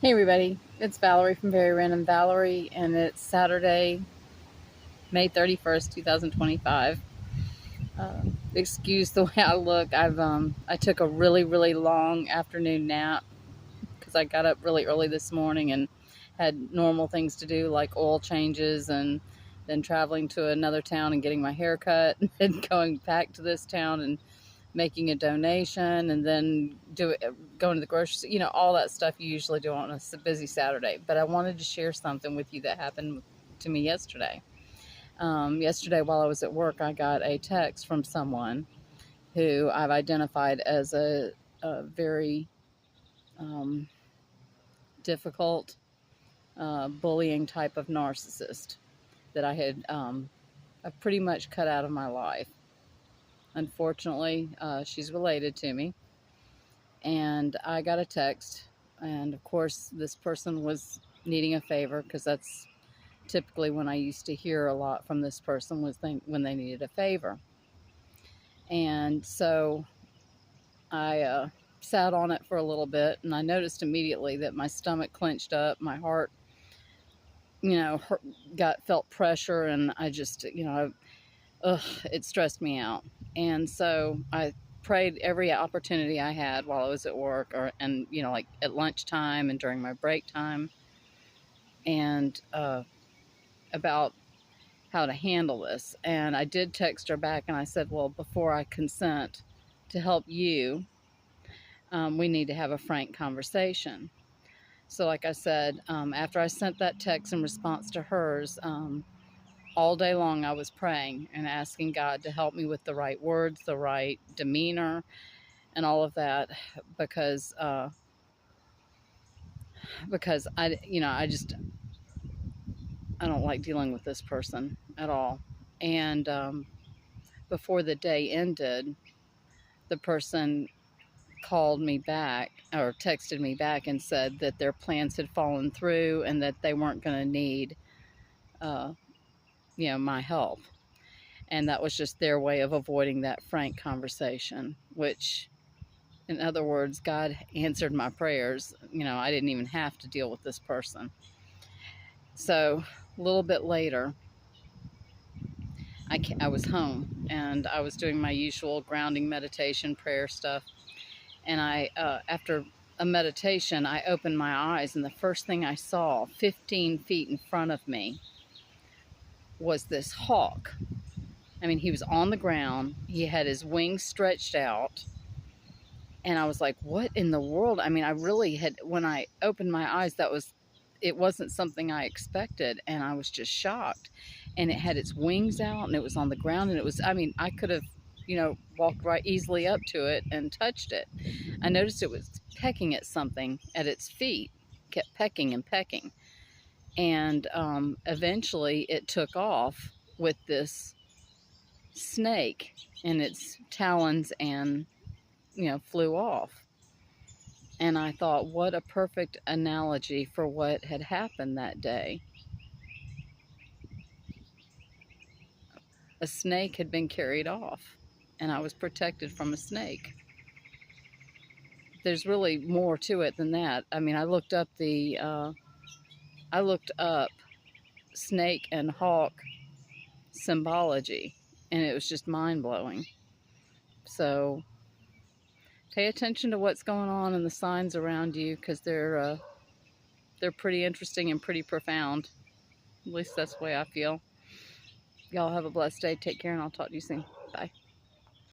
Hey everybody, it's Valerie from Very Random Valerie, and it's Saturday, May 31st, 2025. Excuse the way I look. I took a really long afternoon nap because I got up really early this morning and had normal things to do like oil changes and then traveling to another town and getting my hair cut and going back to this town and making a donation and then going to the grocery store, all that stuff you usually do on a busy Saturday. But I wanted to share something with you that happened to me yesterday. Yesterday, while I was at work, I got a text from someone who I've identified as a very um, difficult, bullying type of narcissist that I've pretty much cut out of my life. Unfortunately, she's related to me, and I got a text, and of course this person was needing a favor, because that's typically when I used to hear a lot from this person, was when they needed a favor. And so I sat on it for a little bit, and I noticed immediately that my stomach clenched up, my heart, felt pressure, and I just, it stressed me out. And so I prayed every opportunity I had while I was at work, and like at lunchtime and during my break time, and about how to handle this. And I did text her back, and I said, well, before I consent to help you, we need to have a frank conversation. So like I said, after I sent that text in response to hers, all day long I was praying and asking God to help me with the right words, the right demeanor, and all of that, because I don't like dealing with this person at all. And before the day ended, the person called me back or texted me back and said that their plans had fallen through and that they weren't going to need, uh, my help. And that was just their way of avoiding that frank conversation, which, in other words, God answered my prayers. I didn't even have to deal with this person. So a little bit later, I was home, and I was doing my usual grounding meditation prayer stuff. And after a meditation, I opened my eyes, and the first thing I saw 15 feet in front of me was this hawk. I mean, he was on the ground. He had his wings stretched out. And I was like, what in the world? I mean, when I opened my eyes, it wasn't something I expected. And I was just shocked. And it had its wings out, and it was on the ground. And I could have, walked right easily up to it and touched it. I noticed it was pecking at something at its feet, kept pecking and pecking. And eventually it took off with this snake in its talons and, flew off. And I thought, what a perfect analogy for what had happened that day. A snake had been carried off, and I was protected from a snake. There's really more to it than that. I mean, I looked up snake and hawk symbology, and it was just mind-blowing. So pay attention to what's going on in the signs around you, because they're pretty interesting and pretty profound. At least that's the way I feel. Y'all have a blessed day. Take care, and I'll talk to you soon. Bye.